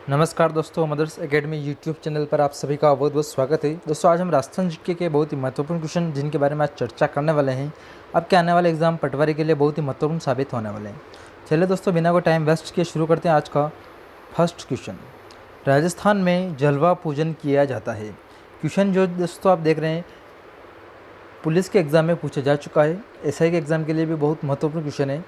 नमस्कार दोस्तों, mother's academy YouTube channel पर आप सभी का बहुत बहुत स्वागत है। दोस्तों आज हम राजस्थान जीके के बहुत ही महत्वपूर्ण क्वेश्चन जिनके बारे में आज चर्चा करने वाले हैं, आपके आने वाले एग्जाम पटवारी के लिए बहुत ही महत्वपूर्ण साबित होने वाले हैं। चलिए दोस्तों, बिना कोई टाइम वेस्ट किए शुरू करते हैं आज का फर्स्ट क्वेश्चन। राजस्थान में जलवा पूजन किया जाता है। क्वेश्चन जो दोस्तों आप देख रहे हैं पुलिस के एग्ज़ाम में पूछा जा चुका है, एसआई के एग्ज़ाम के लिए भी बहुत महत्वपूर्ण क्वेश्चन है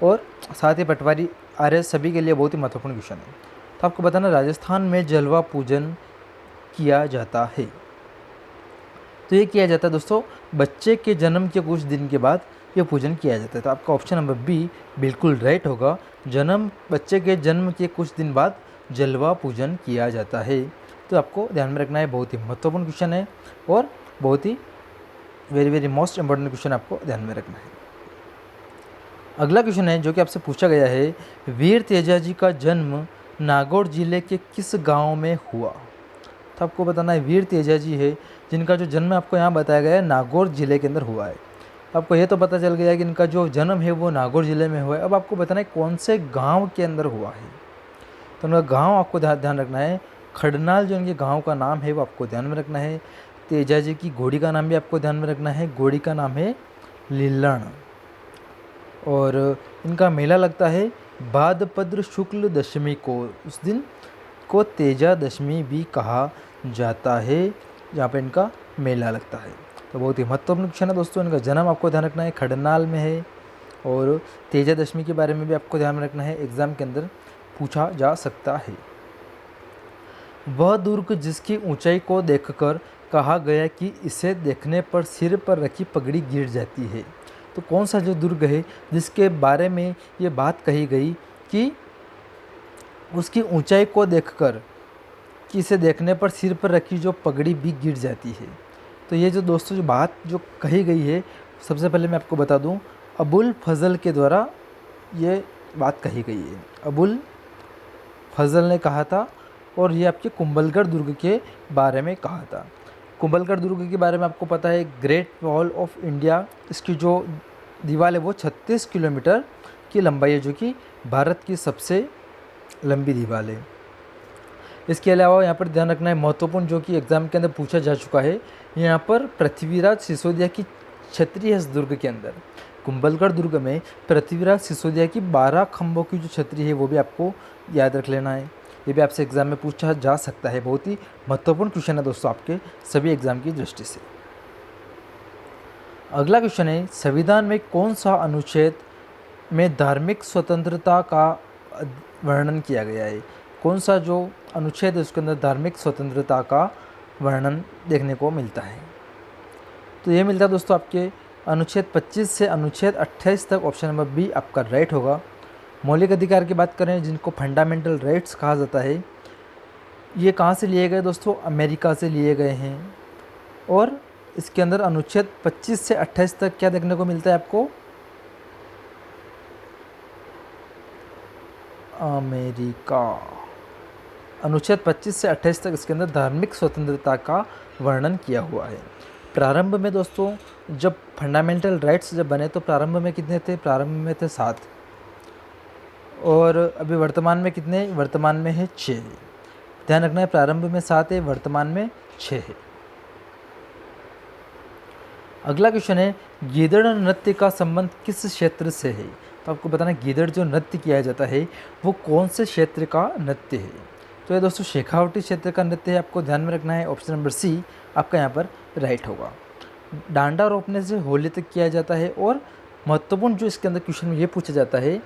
और साथ ही पटवारी आरएस सभी के लिए बहुत ही महत्वपूर्ण क्वेश्चन है। तो आपको बताना, राजस्थान में जलवा पूजन किया जाता है। तो ये किया जाता है दोस्तों बच्चे के जन्म के कुछ दिन के बाद ये पूजन किया जाता है। तो आपका ऑप्शन नंबर बी बिल्कुल राइट होगा। बच्चे के जन्म के कुछ दिन बाद जलवा पूजन किया जाता है। तो आपको ध्यान में रखना है, बहुत ही महत्वपूर्ण क्वेश्चन है और बहुत ही वेरी मोस्ट इंपॉर्टेंट क्वेश्चन आपको ध्यान में रखना है। अगला क्वेश्चन है जो कि आपसे पूछा गया है, वीर तेजाजी का जन्म नागौर जिले के किस गांव में हुआ। तो आपको बताना है वीर तेजाजी है जिनका जो जन्म आपको यहाँ बताया गया है नागौर जिले के अंदर हुआ है। आपको ये तो पता चल गया है कि इनका जो जन्म है वो नागौर जिले में हुआ है। अब आपको बताना है कौन से गांव के अंदर हुआ है। तो उनका गांव आपको ध्यान रखना है, खड़नाल जो इनके गांव का नाम है वो आपको ध्यान में रखना है। तेजाजी की घोड़ी का नाम भी आपको ध्यान में रखना है, घोड़ी का नाम है लीलण। और इनका मेला लगता है भाद्रपद शुक्ल दशमी को, उस दिन को तेजा दशमी भी कहा जाता है, जहाँ पे इनका मेला लगता है। तो बहुत ही महत्वपूर्ण क्वेश्चन है दोस्तों। इनका जन्म आपको ध्यान रखना है खड़नाल में है और तेजा दशमी के बारे में भी आपको ध्यान रखना है, एग्ज़ाम के अंदर पूछा जा सकता है। वह दुर्ग जिसकी ऊंचाई को देखकर कहा गया कि इसे देखने पर सिर पर रखी पगड़ी गिर जाती है। तो कौन सा जो दुर्ग है जिसके बारे में ये बात कही गई कि उसकी ऊंचाई को देखकर कि इसे देखने पर सिर पर रखी जो पगड़ी भी गिर जाती है। तो ये जो दोस्तों जो बात जो कही गई है, सबसे पहले मैं आपको बता दूं, अबुल फजल के द्वारा ये बात कही गई है। अबुल फजल ने कहा था और ये आपके कुंभलगढ़ दुर्ग के बारे में कहा था। कुंभलगढ़ दुर्ग के बारे में आपको पता है, ग्रेट वॉल ऑफ इंडिया, इसकी जो दीवार है वो 36 किलोमीटर की लंबाई है, जो कि भारत की सबसे लंबी दीवार है। इसके अलावा यहाँ पर ध्यान रखना है महत्वपूर्ण, जो कि एग्ज़ाम के अंदर पूछा जा चुका है, यहाँ पर पृथ्वीराज सिसोदिया की छतरी है। इस दुर्ग के अंदर कुंभलगढ़ दुर्ग में पृथ्वीराज सिसोदिया की 12 खंभों की जो छतरी है वो भी आपको याद रख लेना है। ये भी आपसे एग्ज़ाम में पूछा जा सकता है। बहुत ही महत्वपूर्ण क्वेश्चन है दोस्तों आपके सभी एग्ज़ाम की दृष्टि से। अगला क्वेश्चन है, संविधान में कौन सा अनुच्छेद में धार्मिक स्वतंत्रता का वर्णन किया गया है। कौन सा जो अनुच्छेद है उसके अंदर धार्मिक स्वतंत्रता का वर्णन देखने को मिलता है। तो ये मिलता है दोस्तों आपके अनुच्छेद 25 से अनुच्छेद 28 तक। ऑप्शन नंबर बी आपका राइट होगा। मौलिक अधिकार की बात करें जिनको फंडामेंटल राइट्स कहा जाता है, ये कहाँ से लिए गए दोस्तों, अमेरिका से लिए गए हैं। और इसके अंदर अनुच्छेद 25 से 28 तक क्या देखने को मिलता है आपको, अमेरिका। अनुच्छेद 25 से 28 तक इसके अंदर धार्मिक स्वतंत्रता का वर्णन किया हुआ है। प्रारंभ में दोस्तों जब फंडामेंटल राइट्स जब बने तो प्रारंभ में कितने थे, प्रारंभ में थे 7 और अभी वर्तमान में कितने, वर्तमान में है 6। ध्यान रखना है, प्रारंभ में 7 है, वर्तमान में 6 है। अगला क्वेश्चन है, गीदड़ नृत्य का संबंध किस क्षेत्र से है। तो आपको बताना है गीदड़ जो नृत्य किया जाता है वो कौन से क्षेत्र का नृत्य है। तो ये दोस्तों शेखावटी क्षेत्र का नृत्य है, आपको ध्यान में रखना है। ऑप्शन नंबर सी आपका यहाँ पर राइट होगा। डांडा रोपने से होली तक किया जाता है। और महत्वपूर्ण जो इसके अंदर क्वेश्चन में ये पूछा जाता है,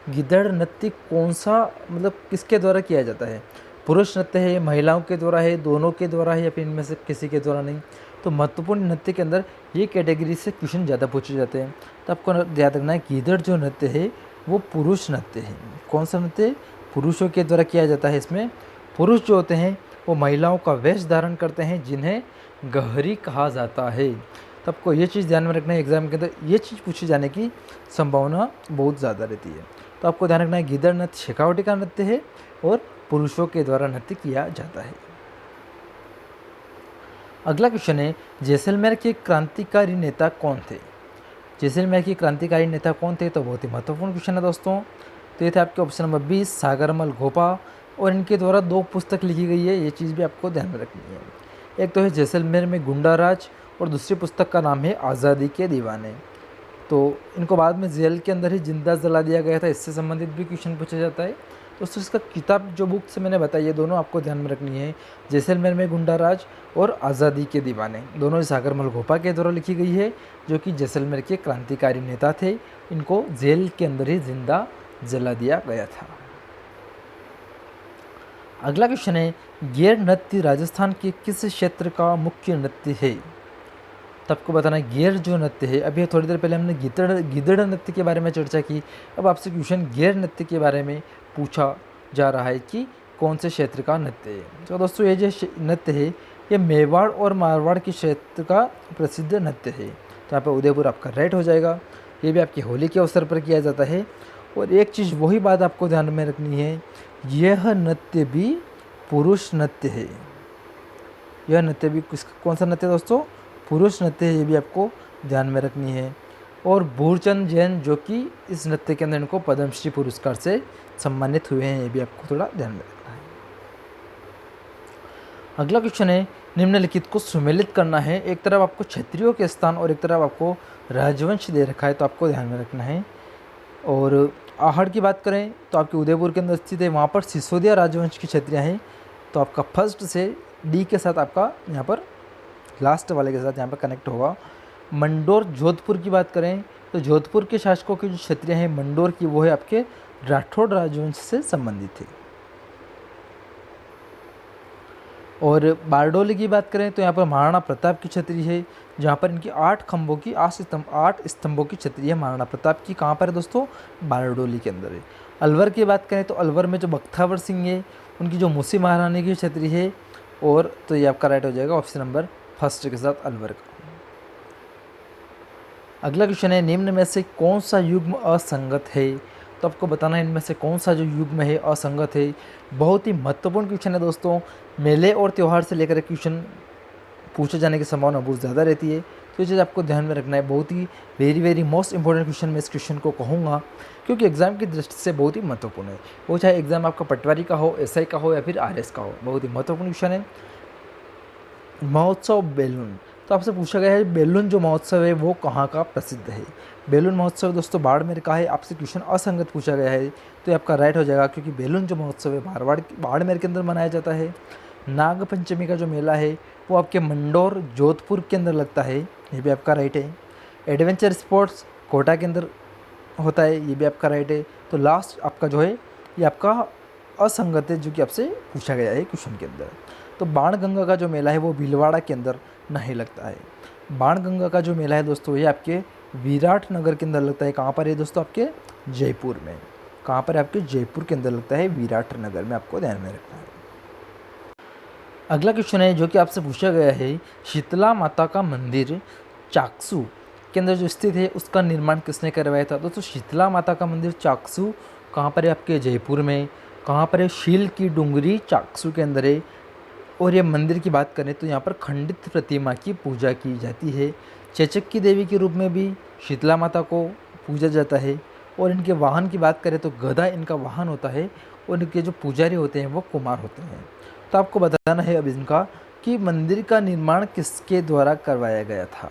गिद्दड़ नृत्य कौन सा, मतलब किसके द्वारा किया जाता है। पुरुष नृत्य है, महिलाओं के द्वारा है, दोनों के द्वारा है या फिर इनमें से किसी के द्वारा नहीं। तो महत्वपूर्ण नृत्य के अंदर ये कैटेगरी से क्वेश्चन ज़्यादा पूछे जाते हैं। तो आपको याद रखना है गीदड़ जो नृत्य है वो पुरुष नृत्य है। कौन सा नृत्य, पुरुषों के द्वारा किया जाता है। इसमें पुरुष जो होते हैं वो महिलाओं का वेश धारण करते हैं जिन्हें गहरी कहा जाता है। तो आपको ये चीज़ ध्यान में रखना है, एग्जाम के अंदर ये चीज़ पूछे जाने की संभावना बहुत ज़्यादा रहती है। तो आपको ध्यान रखना है गीदड़ नृत्य शेखावटी का नृत्य है और पुरुषों के द्वारा नृत्य किया जाता है। अगला क्वेश्चन है, जैसलमेर के क्रांतिकारी नेता कौन थे। जैसलमेर के क्रांतिकारी नेता कौन थे, तो बहुत ही महत्वपूर्ण क्वेश्चन है दोस्तों। तो ये थे आपके ऑप्शन नंबर 20 सागरमल घोपा, और इनके द्वारा 2 पुस्तक लिखी गई है, ये चीज़ भी आपको ध्यान में रखनी है। एक तो है जैसलमेर में गुंडा राज और दूसरी पुस्तक का नाम है आज़ादी के दीवाने। तो इनको बाद में जेल के अंदर ही जिंदा जला दिया गया था, इससे संबंधित भी क्वेश्चन पूछा जाता है। दोस्तों इसका किताब जो बुक से मैंने बताई है दोनों आपको ध्यान में रखनी है, जैसलमेर में गुंडा राज और आज़ादी के दीवाने। दोनों सागर मलगोपा के द्वारा लिखी गई है, जो कि जैसलमेर के क्रांतिकारी नेता थे। इनको जेल के अंदर ही जिंदा जला दिया गया था। अगला क्वेश्चन है, गेर नृत्य राजस्थान के किस क्षेत्र का मुख्य नृत्य है? तो आपको बताना है गेर जो नृत्य है, अभी थोड़ी देर पहले हमने गिदड़ नृत्य के बारे में चर्चा की। अब आपसे क्वेश्चन गेर नृत्य के बारे में पूछा जा रहा है कि कौन से क्षेत्र का नृत्य है। तो दोस्तों ये जो नृत्य है ये मेवाड़ और मारवाड़ के क्षेत्र का प्रसिद्ध नृत्य है। तो यहाँ पर उदयपुर आपका राइट हो जाएगा। ये भी आपकी होली के अवसर पर किया जाता है। और एक चीज़ वही बात आपको ध्यान में रखनी है, यह नृत्य भी पुरुष नृत्य है। यह नृत्य भी कौन सा नृत्य दोस्तों? पुरुष नृत्य है, ये भी आपको ध्यान में रखनी है। और भूरचंद जैन जो कि इस नृत्य के अंदर इनको पद्मश्री पुरस्कार से सम्मानित हुए हैं, ये भी आपको थोड़ा ध्यान में रखना है। अगला क्वेश्चन है, निम्नलिखित को सुमेलित करना है। एक तरफ आपको क्षत्रियों के स्थान और एक तरफ आपको राजवंश दे रखा है, तो आपको ध्यान में रखना है। और आहड़ की बात करें तो आपके उदयपुर के अंदर स्थित है, वहाँ पर सिसोदिया राजवंश की क्षत्रियाँ हैं। तो आपका फर्स्ट से डी के साथ आपका यहाँ पर लास्ट वाले के साथ यहाँ पर कनेक्ट होगा। मंडोर जोधपुर की बात करें तो जोधपुर के शासकों की जो क्षत्रियाँ हैं मंडोर की, वो है आपके राठौड़ राजवंश से संबंधित है। और बारडोली की बात करें तो यहाँ पर महाराणा प्रताप की क्षत्रिय है, जहाँ पर इनकी 8 स्तंभों की क्षत्रिय है महाराणा प्रताप की। कहाँ पर है दोस्तों? बारडोली के अंदर है। अलवर की बात करें तो अलवर में जो बख्तावर सिंह है उनकी जो मूसी महारानी की क्षत्रिय है। और तो ये आपका राइट हो जाएगा ऑप्शन नंबर फर्स्ट के साथ अलवर का। अगला क्वेश्चन है, निम्न में से कौन सा युग्म असंगत है? तो आपको बताना है इनमें से कौन सा जो युग्म है असंगत है। बहुत ही महत्वपूर्ण क्वेश्चन है दोस्तों। मेले और त्यौहार से लेकर क्वेश्चन पूछे जाने की संभावना बहुत ज़्यादा रहती है, तो ये चीज़ आपको ध्यान में रखना है। बहुत ही वेरी मोस्ट इंपॉर्टेंट क्वेश्चन मैं इस क्वेश्चन को कहूँगा, क्योंकि एग्जाम की दृष्टि से बहुत ही महत्वपूर्ण है। वो चाहे एग्जाम आपका पटवारी का हो, एसआई का हो या फिर आरएस का हो, बहुत ही महत्वपूर्ण क्वेश्चन है। महोत्सव बेलून, तो आपसे पूछा गया है बेलून जो महोत्सव है वो कहाँ का प्रसिद्ध है। बेलून महोत्सव दोस्तों बाड़मेर का है। आपसे क्वेश्चन असंगत पूछा गया है, तो ये आपका राइट हो जाएगा, क्योंकि बेलून जो महोत्सव है बाड़मेर के अंदर मनाया जाता है। नागपंचमी का जो मेला है वो आपके मंडोर जोधपुर के अंदर लगता है, ये भी आपका राइट है। एडवेंचर स्पोर्ट्स कोटा के अंदर होता है, ये भी आपका राइट है। तो लास्ट आपका जो है ये आपका असंगत है, जो कि आपसे पूछा गया है क्वेश्चन के अंदर। तो बाणगंगा का जो मेला है वो भीलवाड़ा के अंदर नहीं लगता है। बाणगंगा का जो मेला है दोस्तों ये आपके विराटनगर के अंदर लगता है। कहाँ पर है दोस्तों? आपके जयपुर में। कहाँ पर है? आपके जयपुर के अंदर लगता है, विराटनगर में, आपको ध्यान में रखना है। अगला क्वेश्चन है जो कि आपसे पूछा गया है, शीतला माता का मंदिर चाकसू के अंदर जो स्थित है उसका निर्माण किसने करवाया था? दोस्तों शीतला माता का मंदिर चाकसू कहाँ पर है? आपके जयपुर में। कहाँ पर है? शील की डूंगरी चाकसू के अंदर है। और ये मंदिर की बात करें तो यहाँ पर खंडित प्रतिमा की पूजा की जाती है। चेचक की देवी के रूप में भी शीतला माता को पूजा जाता है। और इनके वाहन की बात करें तो गधा इनका वाहन होता है, और इनके जो पुजारी होते हैं वो कुमार होते हैं। तो आपको बताना है अब इनका कि मंदिर का निर्माण किसके द्वारा करवाया गया था।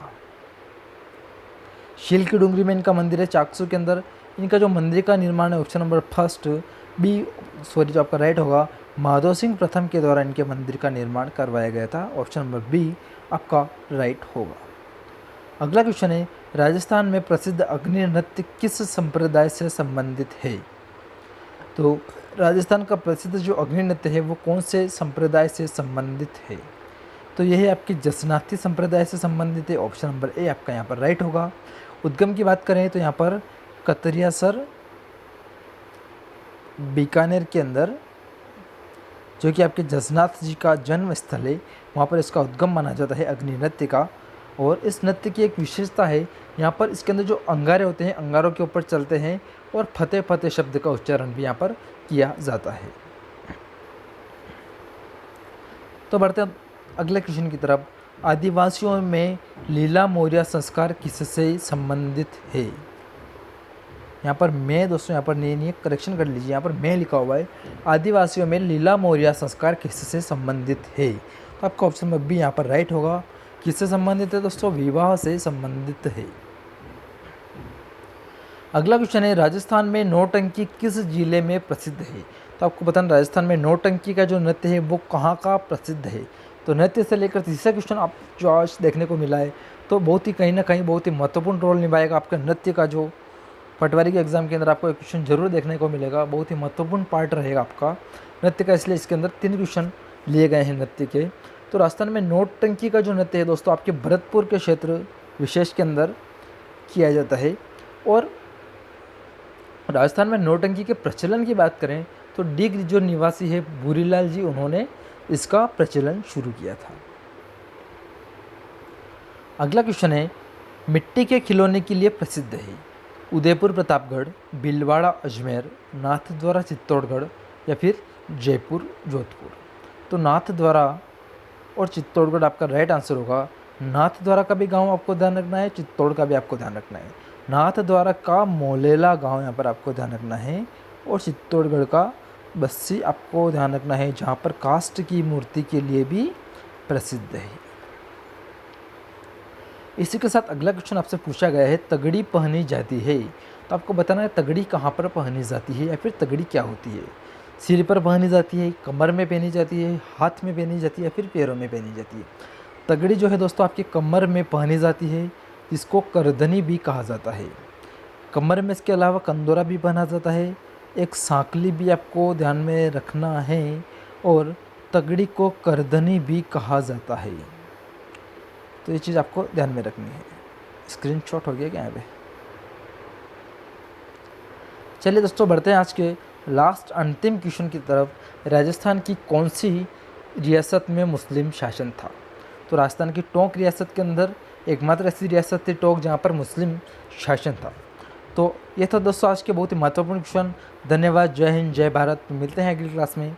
शील की डूंगरी में इनका मंदिर है चाकसू के अंदर। इनका जो मंदिर का निर्माण है ऑप्शन नंबर फर्स्ट बी जो आपका राइट होगा, माधव सिंह प्रथम के द्वारा इनके मंदिर का निर्माण करवाया गया था। ऑप्शन नंबर बी आपका राइट होगा। अगला क्वेश्चन है, राजस्थान में प्रसिद्ध अग्नि नृत्य किस संप्रदाय से संबंधित है? तो राजस्थान का प्रसिद्ध जो अग्नि नृत्य है वो कौन से संप्रदाय से संबंधित है? तो यह है आपकी जसनाथी संप्रदाय से संबंधित है। ऑप्शन नंबर ए आपका यहाँ पर राइट होगा। उद्गम की बात करें तो यहाँ पर कतरियासर बीकानेर के अंदर, जो कि आपके जसनाथ जी का जन्म स्थल है, वहाँ पर इसका उद्गम माना जाता है अग्नि नृत्य का। और इस नृत्य की एक विशेषता है, यहाँ पर इसके अंदर जो अंगारे होते हैं अंगारों के ऊपर चलते हैं, और फतेह फतेह शब्द का उच्चारण भी यहाँ पर किया जाता है। तो बढ़ते हैं अगले क्वेश्चन की तरफ। आदिवासियों में लीला मोरिया संस्कार किससे संबंधित है? यहाँ पर मैं दोस्तों यहाँ पर नहीं करेक्शन कर लीजिए, यहाँ पर मैं लिखा हुआ है। आदिवासियों में लीला मौर्य संस्कार किससे संबंधित है? तो आपका ऑप्शन में भी यहाँ पर राइट होगा। किससे संबंधित है दोस्तों? विवाह से संबंधित है। अगला क्वेश्चन है, राजस्थान में नौटंकी किस जिले में प्रसिद्ध है? तो आपको बताना राजस्थान में नौटंकी का जो नृत्य है वो कहाँ का प्रसिद्ध है? तो नृत्य से लेकर तीसरा क्वेश्चन आप जो आज देखने को मिला है तो बहुत ही कहीं ना कहीं बहुत ही महत्वपूर्ण रोल निभाएगा आपका नृत्य का। जो पटवारी के एग्जाम के अंदर आपको एक क्वेश्चन जरूर देखने को मिलेगा, बहुत ही महत्वपूर्ण पार्ट रहेगा आपका नृत्य का, इसलिए इसके अंदर 3 क्वेश्चन लिए गए हैं नृत्य के। तो राजस्थान में नौटंकी का जो नृत्य है दोस्तों आपके भरतपुर के क्षेत्र विशेष के अंदर किया जाता है। और राजस्थान में नौटंकी के प्रचलन की बात करें तो डिग जो निवासी है भूरीलाल जी, उन्होंने इसका प्रचलन शुरू किया था। अगला क्वेश्चन है, मिट्टी के खिलौने के लिए प्रसिद्ध है उदयपुर प्रतापगढ़, भीलवाड़ा अजमेर, नाथद्वारा चित्तौड़गढ़ या फिर जयपुर जोधपुर? तो नाथद्वारा और चित्तौड़गढ़ आपका राइट आंसर होगा। नाथद्वारा का भी गांव आपको ध्यान रखना है, चित्तौड़ का भी आपको ध्यान रखना है। नाथद्वारा का मोलेला गांव यहाँ पर आपको ध्यान रखना है और चित्तौड़गढ़ का बस्सी आपको ध्यान रखना है, जहाँ पर काष्ठ की मूर्ति के लिए भी प्रसिद्ध है। इसी के साथ अगला क्वेश्चन आपसे पूछा गया है, तगड़ी पहनी जाती है। तो आपको बताना है तगड़ी कहाँ पर पहनी जाती है या फिर तगड़ी क्या होती है? सिर पर पहनी जाती है, कमर में पहनी जाती है, हाथ में पहनी जाती है या फिर पैरों में पहनी जाती है? तगड़ी जो है दोस्तों आपकी कमर में पहनी जाती है, जिसको करधनी भी कहा जाता है। कमर में इसके अलावा कंदोरा भी पहना जाता है, एक सांकली भी आपको ध्यान में रखना है और तगड़ी को करधनी भी कहा जाता है। तो ये चीज़ आपको ध्यान में रखनी है। स्क्रीनशॉट हो गया क्या यहाँ पे? चलिए दोस्तों बढ़ते हैं आज के लास्ट अंतिम क्वेश्चन की तरफ। राजस्थान की कौन सी रियासत में मुस्लिम शासन था? तो राजस्थान की टोंक रियासत के अंदर एकमात्र ऐसी रियासत थी टोंक जहाँ पर मुस्लिम शासन था। तो ये था दोस्तों आज के बहुत ही महत्वपूर्ण क्वेश्चन। धन्यवाद, जय हिंद, जय भारत। मिलते हैं अगली क्लास में।